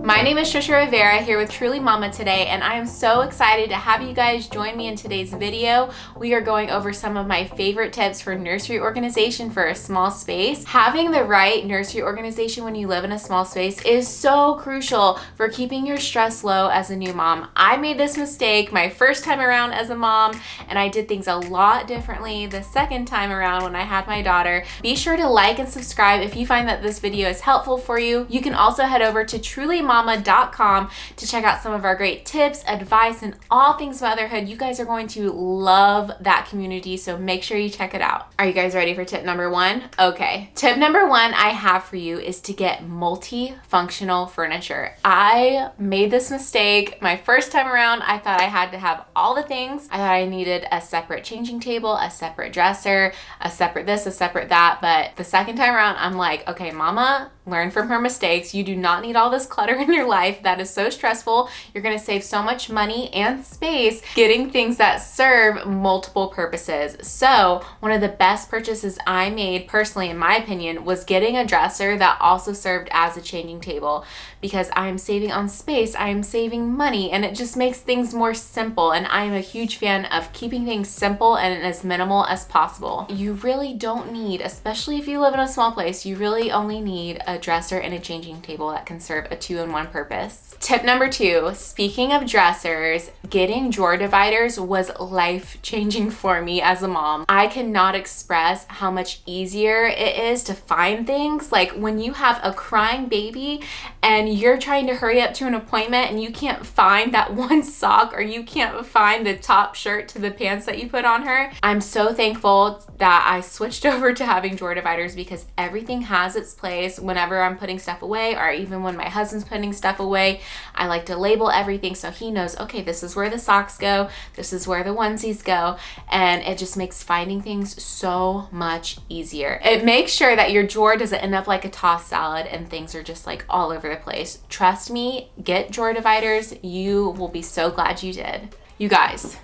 My name is Tricia Rivera here with Truly Mama today, and I am so excited to have you guys join me in today's video. We are going over some of my favorite tips for nursery organization for a small space. Having the right nursery organization when you live in a small space is so crucial for keeping your stress low as a new mom. I made this mistake my first time around as a mom, and I did things a lot differently the second time around when I had my daughter. Be sure to like and subscribe if you find that this video is helpful for you. You can also head over to trulymama.com to check out some of our great tips, advice, and all things motherhood. You guys are going to love that community, so make sure you check it out. Are you guys ready for tip number one? Okay. Tip number one I have for you is to get multifunctional furniture. I made this mistake my first time around. I thought I had to have all the things. I thought I needed a separate changing table, a separate dresser, a separate this, a separate that. But the second time around, I'm like, okay, mama, learn from her mistakes. You do not need all this clutter in your life. That is so stressful. You're going to save so much money and space getting things that serve multiple purposes. So one of the best purchases I made personally, in my opinion, was getting a dresser that also served as a changing table, because I am saving on space, I am saving money, and it just makes things more simple. And I am a huge fan of keeping things simple and as minimal as possible. You really don't need, especially if you live in a small place, you really only need a dresser and a changing table that can serve a two-in-one purpose. Tip number two, speaking of dressers, getting drawer dividers was life-changing for me as a mom. I cannot express how much easier it is to find things. Like when you have a crying baby and you're trying to hurry up to an appointment and you can't find that one sock, or you can't find the top shirt to the pants that you put on her. I'm so thankful that I switched over to having drawer dividers, because everything has its place. Whenever I'm putting stuff away, or even when my husband's putting stuff away, I like to label everything so he knows, okay, this is where the socks go, this is where the onesies go, and it just makes finding things so much easier. It makes sure that your drawer doesn't end up like a tossed salad and things are just like all over the place. Trust me, get drawer dividers. You will be so glad you did. You guys,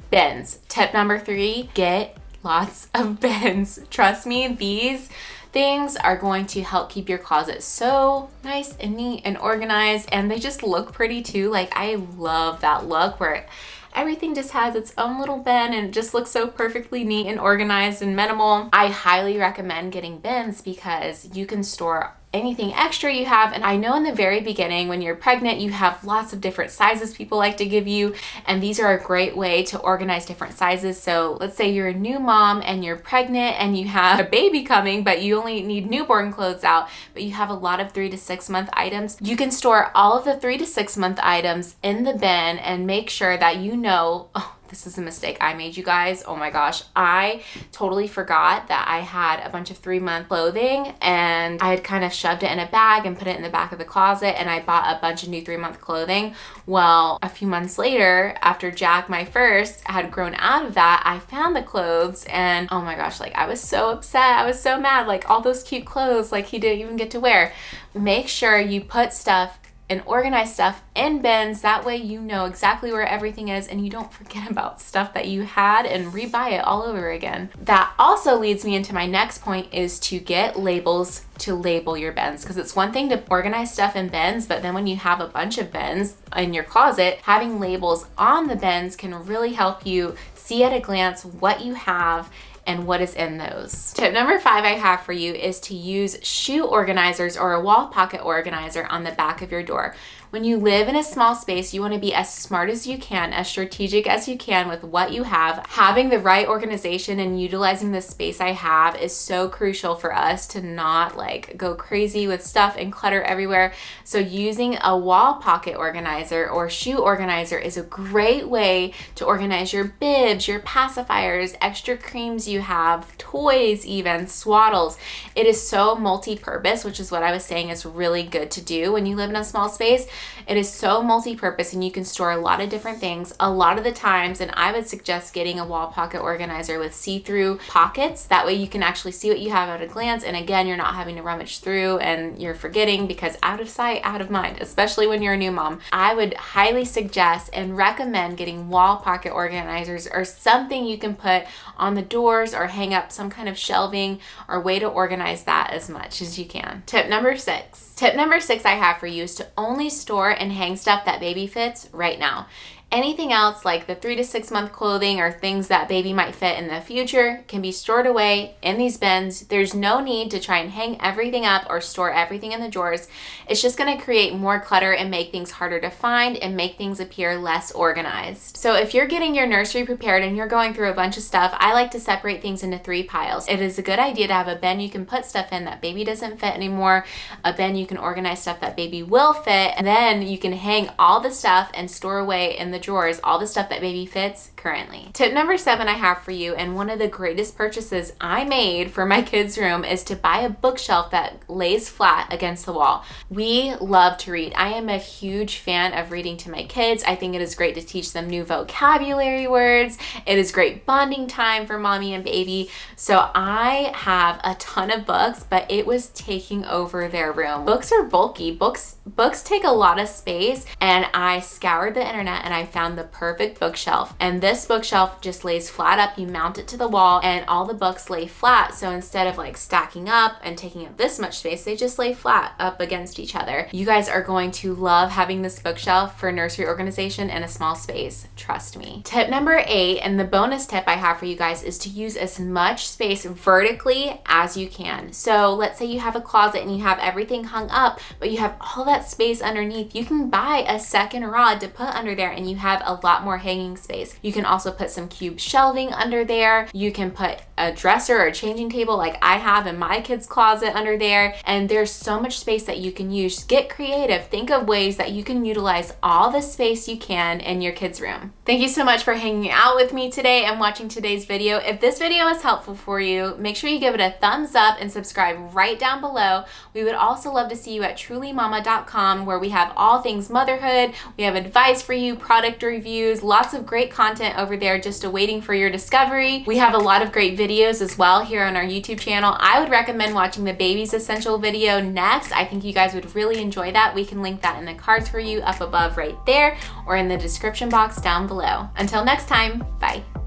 bins. Tip number three, get lots of bins. Trust me, these things are going to help keep your closet so nice and neat and organized, and they just look pretty too. Like, I love that look where everything just has its own little bin and it just looks so perfectly neat and organized and minimal. I highly recommend getting bins because you can store anything extra you have. And I know in the very beginning when you're pregnant, you have lots of different sizes people like to give you, and these are a great way to organize different sizes. So let's say you're a new mom and you're pregnant and you have a baby coming, but you only need newborn clothes out, but you have a lot of 3 to 6 month items. You can store all of the 3 to 6 month items in the bin and make sure that you know, oh, this is a mistake I made, you guys. Oh my gosh. I totally forgot that I had a bunch of 3-month clothing, and I had kind of shoved it in a bag and put it in the back of the closet, and I bought a bunch of new 3-month clothing. Well, a few months later, after Jack, my first, had grown out of that, I found the clothes, and oh my gosh, like I was so upset. I was so mad. Like all those cute clothes, like he didn't even get to wear. Make sure you put stuff and organize stuff in bins. That way you know exactly where everything is and you don't forget about stuff that you had and rebuy it all over again. That also leads me into my next point, is to get labels to label your bins, because it's one thing to organize stuff in bins, but then when you have a bunch of bins in your closet, having labels on the bins can really help you see at a glance what you have and what is in those. Tip number 5 I have for you is to use shoe organizers or a wall pocket organizer on the back of your door. When you live in a small space, you want to be as smart as you can, as strategic as you can with what you have. Having the right organization and utilizing the space I have is so crucial for us to not like go crazy with stuff and clutter everywhere. So using a wall pocket organizer or shoe organizer is a great way to organize your bibs, your pacifiers, extra creams you have, toys even, swaddles. It is so multi-purpose, which is what I was saying is really good to do when you live in a small space. It is so multi-purpose and you can store a lot of different things a lot of the times, and I would suggest getting a wall pocket organizer with see-through pockets. That way you can actually see what you have at a glance, and again, you're not having to rummage through and you're forgetting, because out of sight, out of mind, especially when you're a new mom. I would highly suggest and recommend getting wall pocket organizers or something you can put on the door, drawers or hang up some kind of shelving or way to organize that as much as you can. Tip number 6. Tip number 6 I have for you is to only store and hang stuff that baby fits right now. Anything else like the 3 to 6 month clothing or things that baby might fit in the future can be stored away in these bins. There's no need to try and hang everything up or store everything in the drawers. It's just going to create more clutter and make things harder to find and make things appear less organized. So if you're getting your nursery prepared and you're going through a bunch of stuff, I like to separate things into 3 piles. It is a good idea to have a bin you can put stuff in that baby doesn't fit anymore, a bin you can organize stuff that baby will fit, and then you can hang all the stuff and store away in the drawers all the stuff that baby fits currently. Tip number 7 I have for you, and one of the greatest purchases I made for my kids' room, is to buy a bookshelf that lays flat against the wall. We love to read. I am a huge fan of reading to my kids. I think it is great to teach them new vocabulary words. It is great bonding time for mommy and baby. So I have a ton of books, but it was taking over their room. Books are bulky. Books take a lot of space, and I scoured the internet and I found the perfect bookshelf. And this bookshelf just lays flat up. You mount it to the wall and all the books lay flat. So instead of like stacking up and taking up this much space, they just lay flat up against each other. You guys are going to love having this bookshelf for nursery organization in a small space. Trust me. Tip number 8, and the bonus tip I have for you guys, is to use as much space vertically as you can. So let's say you have a closet and you have everything hung up, but you have all that space underneath. You can buy a second rod to put under there and you have a lot more hanging space. You can also put some cube shelving under there. You can put a dresser or a changing table like I have in my kids' closet under there. And there's so much space that you can use. Get creative. Think of ways that you can utilize all the space you can in your kids' room. Thank you so much for hanging out with me today and watching today's video. If this video was helpful for you, make sure you give it a thumbs up and subscribe right down below. We would also love to see you at trulymama.com, where we have all things motherhood. We have advice for you, product reviews, lots of great content over there just awaiting for your discovery. We have a lot of great videos as well here on our YouTube channel. I would recommend watching the Baby's Essential video next. I think you guys would really enjoy that. We can link that in the cards for you up above right there or in the description box down below. Until next time, bye.